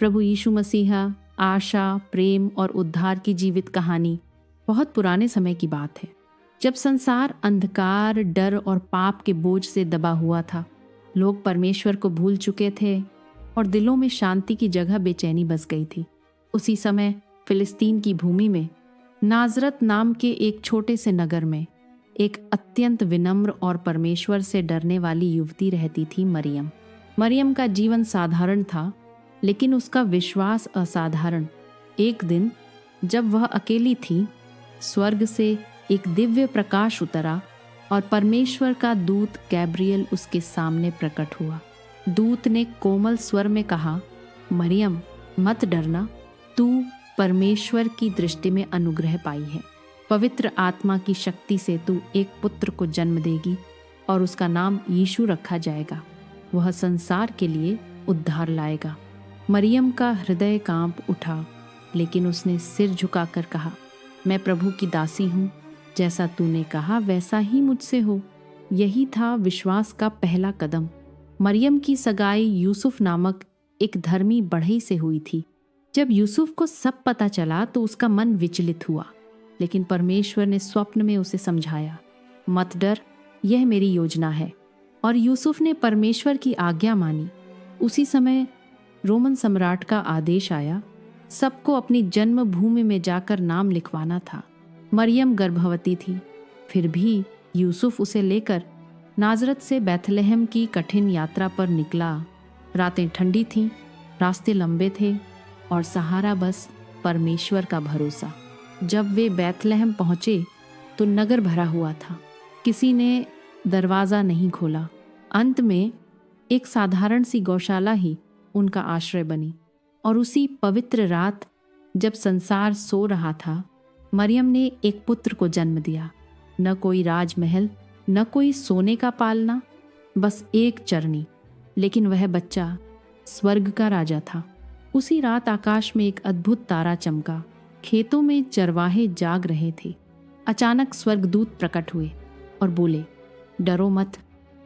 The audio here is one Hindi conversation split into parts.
प्रभु यीशु मसीहा, आशा, प्रेम और उद्धार की जीवित कहानी बहुत पुराने समय की बात है, जब संसार अंधकार, डर और पाप के बोझ से दबा हुआ था। लोग परमेश्वर को भूल चुके थे और दिलों में शांति की जगह बेचैनी बस गई थी। उसी समय फिलिस्तीन की भूमि में नाजरत नाम के एक छोटे से नगर में एक अत्यंत विनम्र और परमेश्वर से डरने वाली युवती रहती थी, मरियम। मरियम का जीवन साधारण था, लेकिन उसका विश्वास असाधारण। एक दिन जब वह अकेली थी, स्वर्ग से एक दिव्य प्रकाश उतरा और परमेश्वर का दूत गैब्रियल उसके सामने प्रकट हुआ। दूत ने कोमल स्वर में कहा, मरियम, मत डरना, तू परमेश्वर की दृष्टि में अनुग्रह पाई है। पवित्र आत्मा की शक्ति से तू एक पुत्र को जन्म देगी और उसका नाम यीशु रखा जाएगा। वह संसार के लिए उद्धार लाएगा। मरियम का हृदय कांप उठा, लेकिन उसने सिर झुकाकर कहा, मैं प्रभु की दासी हूँ, जैसा तूने कहा वैसा ही मुझसे हो। यही था विश्वास का पहला कदम। मरियम की सगाई यूसुफ नामक एक धर्मी बढ़ई से हुई थी। जब यूसुफ को सब पता चला तो उसका मन विचलित हुआ, लेकिन परमेश्वर ने स्वप्न में उसे समझाया, मत डर, यह मेरी योजना है। और यूसुफ ने परमेश्वर की आज्ञा मानी। उसी समय रोमन सम्राट का आदेश आया, सबको अपनी जन्मभूमि में जाकर नाम लिखवाना था। मरियम गर्भवती थी, फिर भी यूसुफ उसे लेकर नाजरत से बैथलेहम की कठिन यात्रा पर निकला। रातें ठंडी थीं, रास्ते लंबे थे और सहारा बस परमेश्वर का भरोसा। जब वे बैथलेहम पहुंचे तो नगर भरा हुआ था। किसी ने दरवाज़ा नहीं खोला। अंत में एक साधारण सी गौशाला ही उनका आश्रय बनी। और उसी पवित्र रात, जब संसार सो रहा था, मरियम ने एक पुत्र को जन्म दिया। न कोई राजमहल, न कोई सोने का पालना, बस एक चरनी, लेकिन वह बच्चा स्वर्ग का राजा था। उसी रात आकाश में एक अद्भुत तारा चमका। खेतों में चरवाहे जाग रहे थे। अचानक स्वर्गदूत प्रकट हुए और बोले, डरो मत,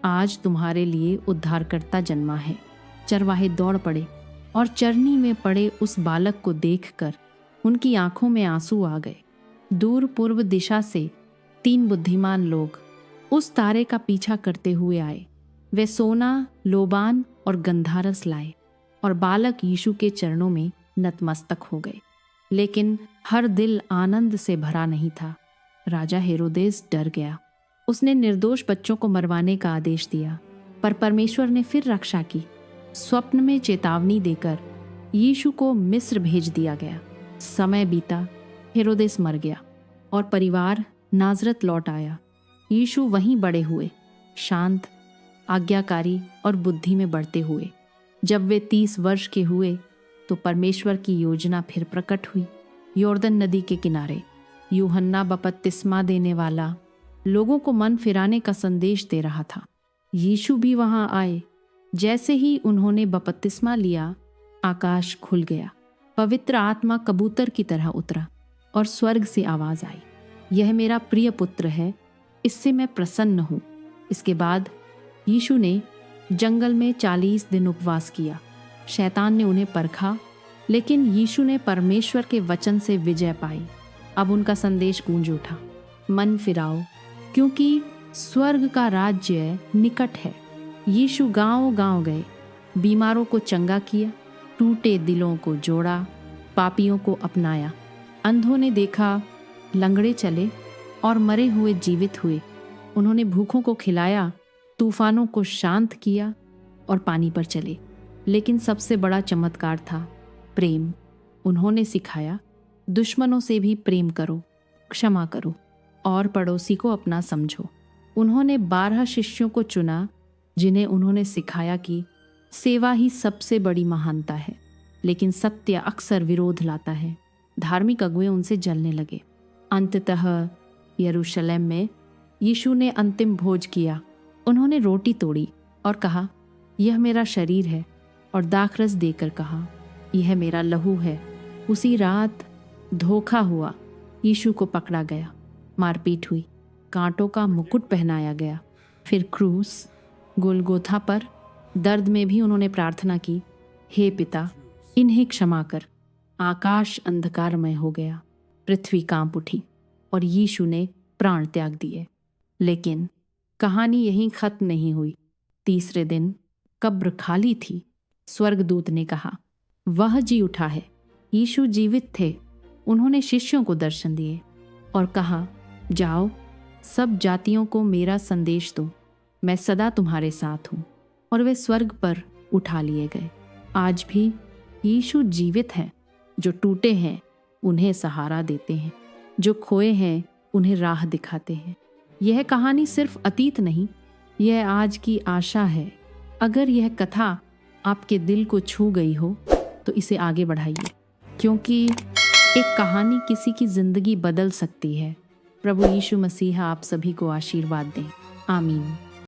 आज तुम्हारे लिए उद्धारकर्ता जन्मा है। चरवाहे दौड़ पड़े और चरनी में पड़े उस बालक को देखकर उनकी आंखों में आंसू आ गए। दूर पूर्व दिशा से 3 बुद्धिमान लोग उस तारे का पीछा करते हुए आए। वे सोना, लोबान और गंधारस लाए और बालक यीशु के चरणों में नतमस्तक हो गए। लेकिन हर दिल आनंद से भरा नहीं था। राजा हेरोदेस डर गया। उसने निर्दोष बच्चों को मरवाने का आदेश दिया, पर परमेश्वर ने फिर रक्षा की। स्वप्न में चेतावनी देकर यीशु को मिस्र भेज दिया गया। समय बीता, हेरोदेस मर गया और परिवार नाजरत लौट आया। यीशु वहीं बड़े हुए, शांत, आज्ञाकारी और बुद्धि में बढ़ते हुए। जब वे 30 वर्ष के हुए तो परमेश्वर की योजना फिर प्रकट हुई। यॉर्दन नदी के किनारे यूहन्ना बपतिस्मा देने वाला लोगों को मन फिराने का संदेश दे रहा था। यीशु भी वहां आए। जैसे ही उन्होंने बपतिस्मा लिया, आकाश खुल गया। पवित्र आत्मा कबूतर की तरह उतरा और स्वर्ग से आवाज आई, यह मेरा प्रिय पुत्र है, इससे मैं प्रसन्न हूँ। इसके बाद यीशु ने जंगल में 40 दिन उपवास किया। शैतान ने उन्हें परखा, लेकिन यीशु ने परमेश्वर के वचन से विजय पाई। अब उनका संदेश गूंज उठा, मन फिराओ, क्योंकि स्वर्ग का राज्य निकट है। यीशु गांव-गांव गए, बीमारों को चंगा किया, टूटे दिलों को जोड़ा, पापियों को अपनाया। अंधों ने देखा, लंगड़े चले और मरे हुए जीवित हुए। उन्होंने भूखों को खिलाया, तूफानों को शांत किया और पानी पर चले। लेकिन सबसे बड़ा चमत्कार था प्रेम। उन्होंने सिखाया, दुश्मनों से भी प्रेम करो, क्षमा करो और पड़ोसी को अपना समझो। उन्होंने 12 शिष्यों को चुना, जिन्हें उन्होंने सिखाया कि सेवा ही सबसे बड़ी महानता है। लेकिन सत्य अक्सर विरोध लाता है। धार्मिक अगुए उनसे जलने लगे। अंततः यरूशलेम में यीशु ने अंतिम भोज किया। उन्होंने रोटी तोड़ी और कहा, यह मेरा शरीर है, और दाखरस देकर कहा, यह मेरा लहू है। उसी रात धोखा हुआ, यीशु को पकड़ा गया, मारपीट हुई, कांटों का मुकुट पहनाया गया। फिर क्रूस, गोलगोथा पर दर्द में भी उन्होंने प्रार्थना की, हे पिता, इन्हें क्षमा कर। आकाश अंधकारमय हो गया, पृथ्वी कांप उठी और यीशु ने प्राण त्याग दिए। लेकिन कहानी यहीं खत्म नहीं हुई। तीसरे दिन कब्र खाली थी। स्वर्गदूत ने कहा, वह जी उठा है। यीशु जीवित थे। उन्होंने शिष्यों को दर्शन दिए और कहा, जाओ, सब जातियों को मेरा संदेश दो, मैं सदा तुम्हारे साथ हूँ। और वे स्वर्ग पर उठा लिए गए। आज भी यीशु जीवित हैं। जो टूटे हैं उन्हें सहारा देते हैं, जो खोए हैं उन्हें राह दिखाते हैं। यह कहानी सिर्फ अतीत नहीं, यह आज की आशा है। अगर यह कथा आपके दिल को छू गई हो तो इसे आगे बढ़ाइए, क्योंकि एक कहानी किसी की जिंदगी बदल सकती है। प्रभु यीशु मसीह आप सभी को आशीर्वाद दें। आमीन।